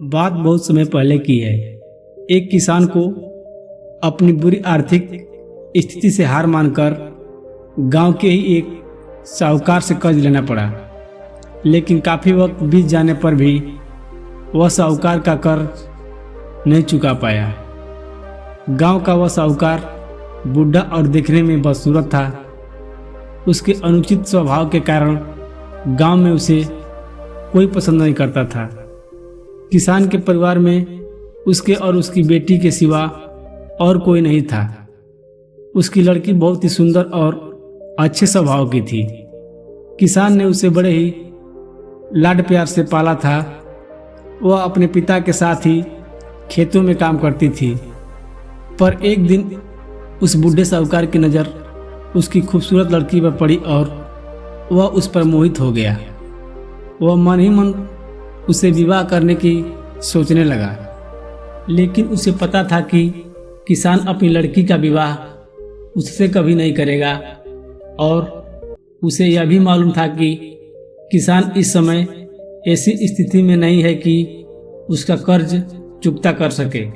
बात बहुत समय पहले की है। एक किसान को अपनी बुरी आर्थिक स्थिति से हार मानकर गांव के ही एक साहूकार से कर्ज लेना पड़ा। लेकिन काफ़ी वक्त बीत जाने पर भी वह साहूकार का कर्ज नहीं चुका पाया। गांव का वह साहूकार बूढ़ा और दिखने में बदसूरत था। उसके अनुचित स्वभाव के कारण गांव में उसे कोई पसंद नहीं करता था। किसान के परिवार में उसके और उसकी बेटी के सिवा और कोई नहीं था। उसकी लड़की बहुत ही सुंदर और अच्छे स्वभाव की थी। किसान ने उसे बड़े ही लाड प्यार से पाला था। वह अपने पिता के साथ ही खेतों में काम करती थी। पर एक दिन उस बूढ़े साहूकार की नज़र उसकी खूबसूरत लड़की पर पड़ी और वह उस पर मोहित हो गया। वह मन ही मन उसे विवाह करने की सोचने लगा। लेकिन उसे पता था कि किसान अपनी लड़की का विवाह उससे कभी नहीं करेगा और उसे यह भी मालूम था कि किसान इस समय ऐसी स्थिति में नहीं है कि उसका कर्ज चुकता कर सके।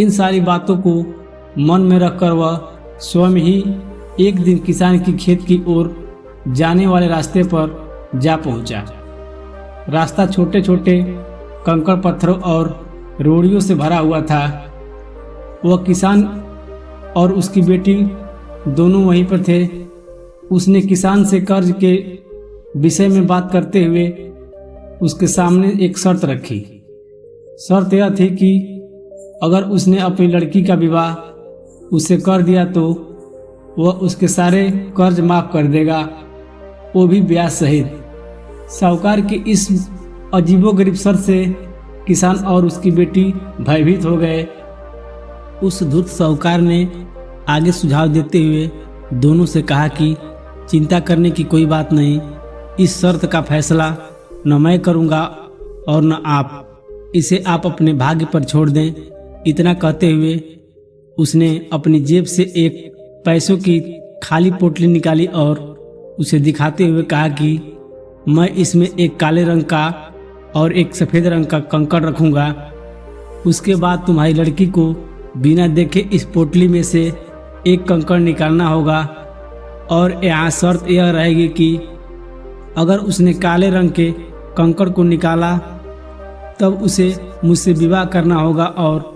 इन सारी बातों को मन में रखकर वह स्वयं ही एक दिन किसान की खेत की ओर जाने वाले रास्ते पर जा पहुंचा। रास्ता छोटे छोटे कंकड़ पत्थरों और रोड़ियों से भरा हुआ था। वह किसान और उसकी बेटी दोनों वहीं पर थे। उसने किसान से कर्ज के विषय में बात करते हुए उसके सामने एक शर्त रखी। शर्त यह थी कि अगर उसने अपनी लड़की का विवाह उससे कर दिया तो वह उसके सारे कर्ज माफ कर देगा, वो भी ब्याज सहित। साहूकार की इस अजीबोगरीब शर्त से किसान और उसकी बेटी भयभीत हो गए। उस धूर्त साहूकार ने आगे सुझाव देते हुए दोनों से कहा कि चिंता करने की कोई बात नहीं, इस शर्त का फैसला न मैं करूँगा और न आप, इसे आप अपने भाग्य पर छोड़ दें। इतना कहते हुए उसने अपनी जेब से एक पैसों की खाली पोटली निकाली और उसे दिखाते हुए कहा कि मैं इसमें एक काले रंग का और एक सफ़ेद रंग का कंकड़ रखूँगा। उसके बाद तुम्हारी लड़की को बिना देखे इस पोटली में से एक कंकड़ निकालना होगा और यहाँ शर्त यह रहेगी कि अगर उसने काले रंग के कंकड़ को निकाला तब उसे मुझसे विवाह करना होगा और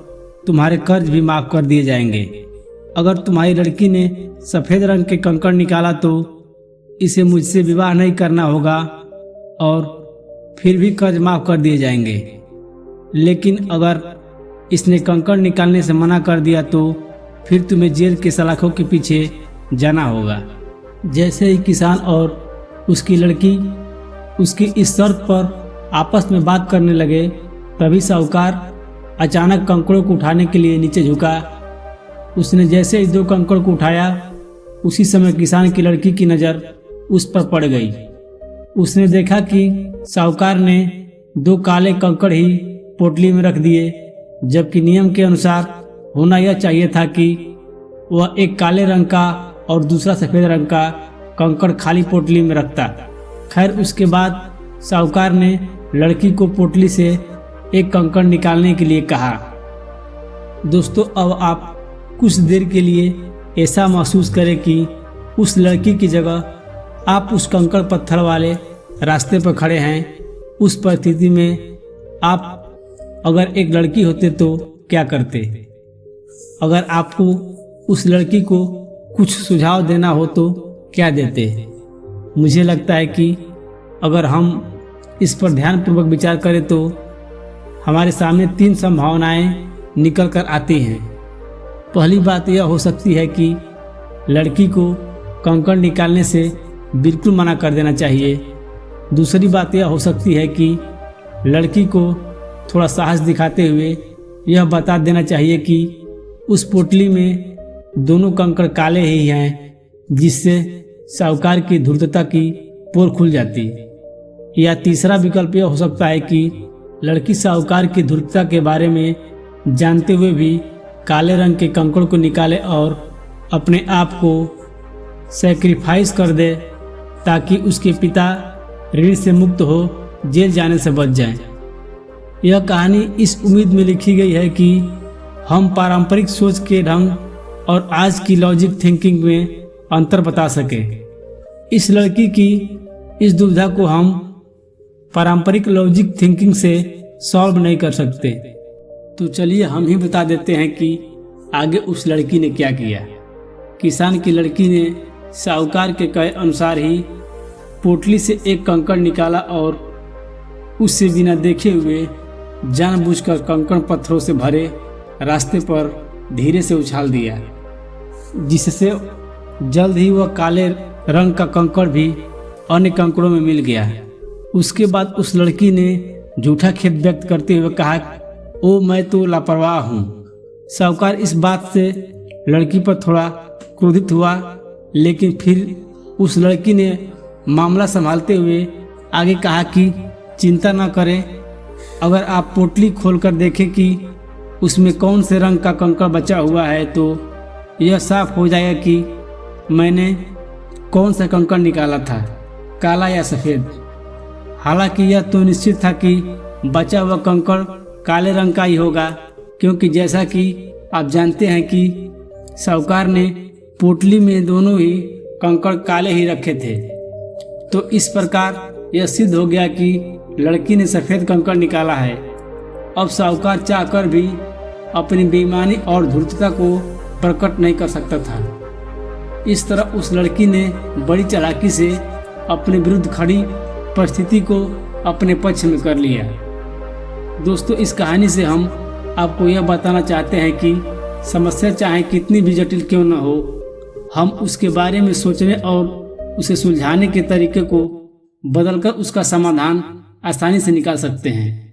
तुम्हारे कर्ज भी माफ़ कर दिए जाएंगे। अगर तुम्हारी लड़की ने सफ़ेद रंग के कंकड़ निकाला तो इसे मुझसे विवाह नहीं करना होगा और फिर भी कर्ज माफ़ कर दिए जाएंगे। लेकिन अगर इसने कंकड़ निकालने से मना कर दिया तो फिर तुम्हें जेल के सलाखों के पीछे जाना होगा। जैसे ही किसान और उसकी लड़की उसकी इस शर्त पर आपस में बात करने लगे, तभी साहूकार अचानक कंकड़ों को उठाने के लिए नीचे झुका। उसने जैसे ही दो कंकड़ को उठाया, उसी समय किसान की लड़की की नज़र उस पर पड़ गई। उसने देखा कि साहूकार ने दो काले कंकड़ ही पोटली में रख दिए, जबकि नियम के अनुसार होना यह चाहिए था कि वह एक काले रंग का और दूसरा सफ़ेद रंग का कंकड़ खाली पोटली में रखता। खैर, उसके बाद साहूकार ने लड़की को पोटली से एक कंकड़ निकालने के लिए कहा। दोस्तों, अब आप कुछ देर के लिए ऐसा महसूस करें कि उस लड़की की जगह आप उस कंकड़ पत्थर वाले रास्ते पर खड़े हैं। उस परिस्थिति में आप अगर एक लड़की होते तो क्या करते? अगर आपको उस लड़की को कुछ सुझाव देना हो तो क्या देते? मुझे लगता है कि अगर हम इस पर ध्यानपूर्वक विचार करें तो हमारे सामने तीन संभावनाएं निकल कर आती हैं। पहली बात यह हो सकती है कि लड़की को कंकड़ निकालने से बिल्कुल मना कर देना चाहिए। दूसरी बात यह हो सकती है कि लड़की को थोड़ा साहस दिखाते हुए यह बता देना चाहिए कि उस पोटली में दोनों कंकड़ काले ही हैं, जिससे साहूकार की धूर्तता की पोल खुल जाती। या तीसरा विकल्प यह हो सकता है कि लड़की साहूकार की धूर्तता के बारे में जानते हुए भी काले रंग के कंकड़ को निकाले और अपने आप को सैक्रिफाइस कर दे ताकि उसके पिता ऋण से मुक्त हो जेल जाने से बच जाएं। यह कहानी इस उम्मीद में लिखी गई है कि हम पारंपरिक सोच के ढंग और आज की लॉजिक थिंकिंग में अंतर बता सके। इस लड़की की इस दुविधा को हम पारंपरिक लॉजिक थिंकिंग से सॉल्व नहीं कर सकते। तो चलिए हम ही बता देते हैं कि आगे उस लड़की ने क्या किया। किसान की लड़की ने साहूकार के कहे अनुसार ही पोटली से एक कंकड़ निकाला और उससे बिना देखे हुए जानबूझकर कंकड़ पत्थरों से भरे रास्ते पर धीरे से उछाल दिया, जिससे जल्द ही वह काले रंग का कंकड़ भी अन्य कंकड़ों में मिल गया। उसके बाद उस लड़की ने झूठा खेद व्यक्त करते हुए कहा, ओ मैं तो लापरवाह हूँ। साहूकार इस बात से लड़की पर थोड़ा क्रोधित हुआ, लेकिन फिर उस लड़की ने मामला संभालते हुए आगे कहा कि चिंता न करें, अगर आप पोटली खोलकर देखें कि उसमें कौन से रंग का कंकड़ बचा हुआ है तो यह साफ हो जाएगा कि मैंने कौन सा कंकड़ निकाला था, काला या सफ़ेद। हालांकि यह तो निश्चित था कि बचा हुआ कंकड़ काले रंग का ही होगा, क्योंकि जैसा कि आप जानते हैं कि साहूकार ने पोटली में दोनों ही कंकड़ काले ही रखे थे। तो इस प्रकार यह सिद्ध हो गया कि लड़की ने सफ़ेद कंकड़ निकाला है। अब साहूकार चाहकर भी अपनी बेईमानी और धूर्तता को प्रकट नहीं कर सकता था। इस तरह उस लड़की ने बड़ी चालाकी से अपने विरुद्ध खड़ी परिस्थिति को अपने पक्ष में कर लिया। दोस्तों, इस कहानी से हम आपको यह बताना चाहते हैं कि समस्या चाहे कितनी भी जटिल क्यों न हो, हम उसके बारे में सोचने और उसे सुलझाने के तरीके को बदलकर उसका समाधान आसानी से निकाल सकते हैं।